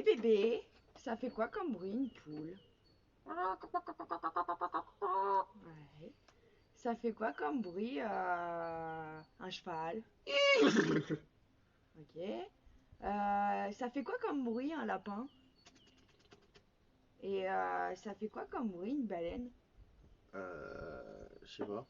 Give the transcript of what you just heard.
bébé, ça fait quoi comme bruit une poule? Ouais. Ça fait quoi comme bruit un cheval? Ok. Ça fait quoi comme bruit un lapin? Et ça fait quoi comme bruit une baleine? Je sais pas.